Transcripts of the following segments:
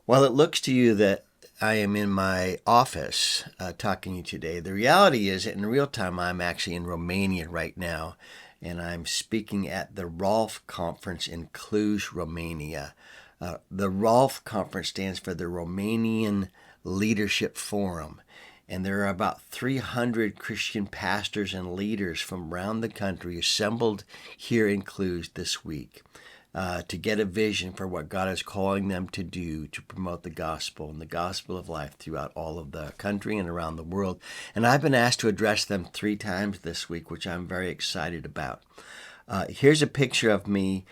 While it looks to you that I am in my office talking to you today, the reality is that in real time I'm actually in Romania right now, and I'm speaking at the ROLF conference in Cluj, Romania. The ROLF conference stands for the Romanian Leadership Forum, and there are about 300 Christian pastors and leaders from around the country assembled here in Cluj this week to get a vision for what God is calling them to do to promote the gospel and the gospel of life throughout all of the country and around the world. And I've been asked to address them 3 times this week, which I'm very excited about. Here's a picture of me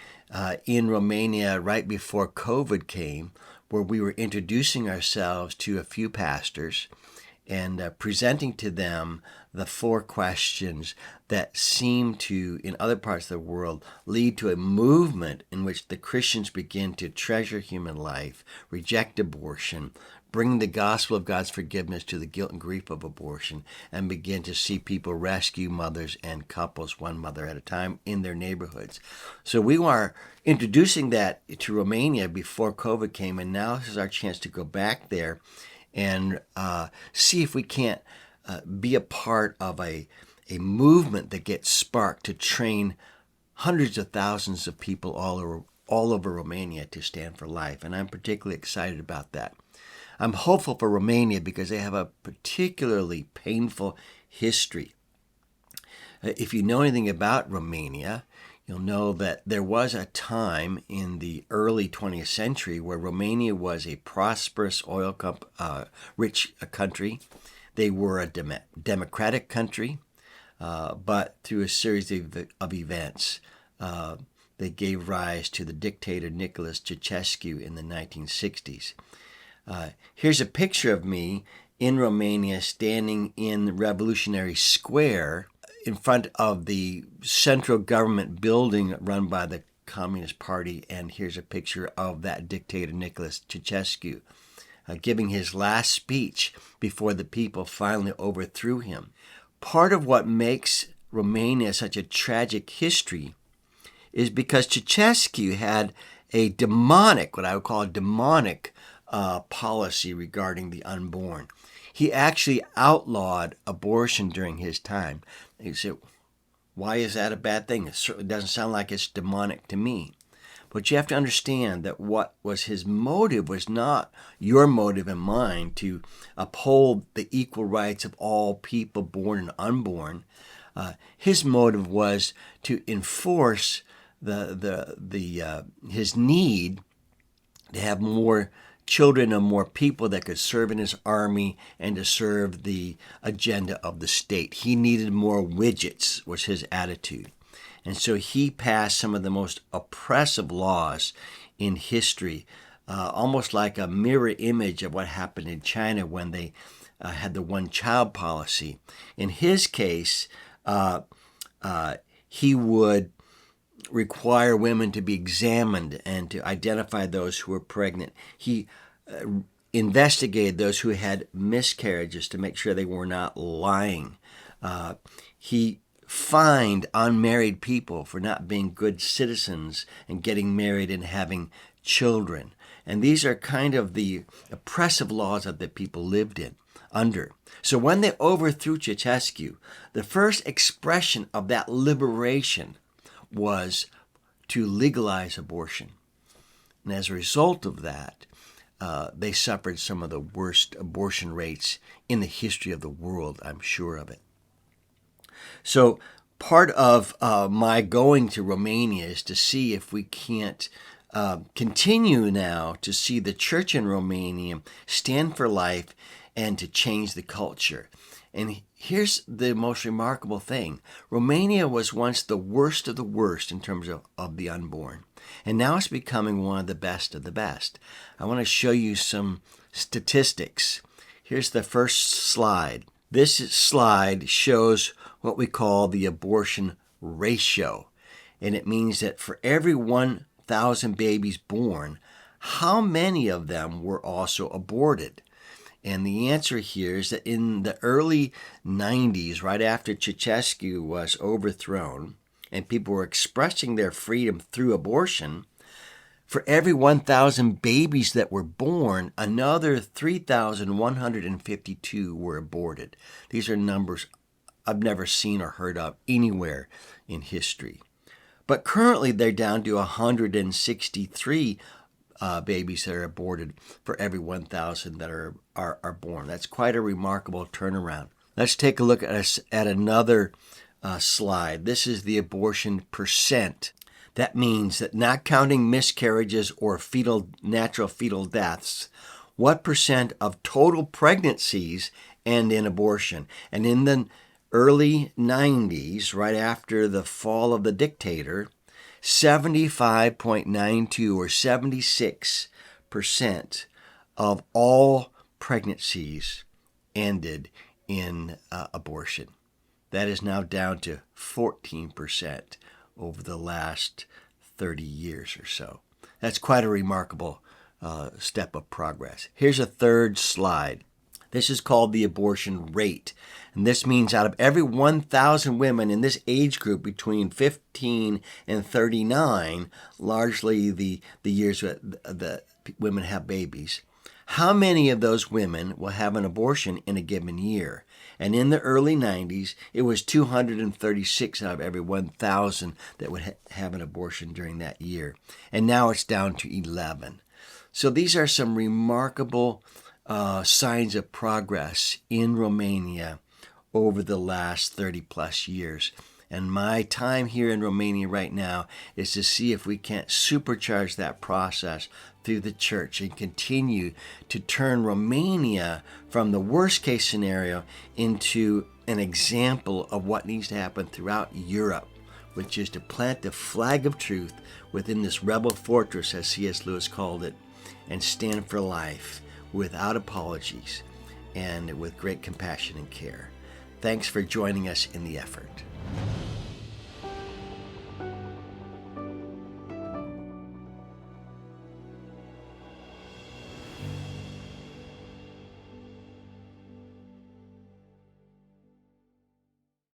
in Romania right before COVID came, where we were introducing ourselves to a few pastors and presenting to them the 4 questions that seem to, in other parts of the world, lead to a movement in which the Christians begin to treasure human life, reject abortion, bring the gospel of God's forgiveness to the guilt and grief of abortion, and begin to see people rescue mothers and couples, one mother at a time, in their neighborhoods. So we are introducing that to Romania before COVID came, and now this is our chance to go back there and see if we can't be a part of a movement that gets sparked to train hundreds of thousands of people all over Romania to stand for life. And I'm particularly excited about that. I'm hopeful for Romania because they have a particularly painful history. If you know anything about Romania, you'll know that there was a time in the early 20th century where Romania was a prosperous rich country. They were a democratic country, but through a series of events, they gave rise to the dictator Nicholas Ceausescu in the 1960s. Here's a picture of me in Romania standing in the Revolutionary Square in front of the central government building run by the Communist Party, and here's a picture of that dictator Nicholas Ceausescu giving his last speech before the people finally overthrew him. Part of what makes Romania such a tragic history is because Ceausescu had a demonic, what I would call a demonic policy regarding the unborn. He actually outlawed abortion during his time. You say, why is that a bad thing? It certainly doesn't sound like it's demonic to me. But you have to understand that what was his motive was not your motive and mine to uphold the equal rights of all people, born and unborn. His motive was to enforce his need to have more children and more people that could serve in his army and to serve the agenda of the state. He needed more widgets, was his attitude. And so he passed some of the most oppressive laws in history, almost like a mirror image of what happened in China when they had the one-child policy. In his case, he would require women to be examined and to identify those who were pregnant. He investigated those who had miscarriages to make sure they were not lying. He fined unmarried people for not being good citizens and getting married and having children. And these are kind of the oppressive laws that the people lived under. So when they overthrew Ceausescu, the first expression of that liberation was to legalize abortion. And as a result of that, they suffered some of the worst abortion rates in the history of the world, I'm sure of it. So part of my going to Romania is to see if we can't continue now to see the church in Romania stand for life and to change the culture. And here's the most remarkable thing. Romania was once the worst of the worst in terms of the unborn. And now it's becoming one of the best of the best. I want to show you some statistics. Here's the first slide. This slide shows what we call the abortion ratio. And it means that for every 1,000 babies born, how many of them were also aborted? And the answer here is that in the early 90s, right after Ceausescu was overthrown and people were expressing their freedom through abortion, For every 1,000 babies that were born, another 3,152 were aborted. These are numbers I've never seen or heard of anywhere in history. But currently they're down to 163 babies that are aborted for every 1,000 that are born. That's quite a remarkable turnaround. Let's take a look at another slide. This is the abortion percent. That means that not counting miscarriages or natural fetal deaths, what percent of total pregnancies end in abortion? And in the early 90s, right after the fall of the dictator, 75.92 or 76% of all pregnancies ended in abortion. That is now down to 14% over the last 30 years or so. That's quite a remarkable step of progress. Here's a third slide. This is called the abortion rate. And this means out of every 1,000 women in this age group between 15 and 39, largely the years that women have babies, how many of those women will have an abortion in a given year? And in the early 90s, it was 236 out of every 1,000 that would have an abortion during that year. And now it's down to 11. So these are some remarkable signs of progress in Romania over the last 30 plus years. And my time here in Romania right now is to see if we can't supercharge that process through the church and continue to turn Romania from the worst case scenario into an example of what needs to happen throughout Europe, which is to plant the flag of truth within this rebel fortress, as C.S. Lewis called it, and stand for life without apologies and with great compassion and care. Thanks for joining us in the effort.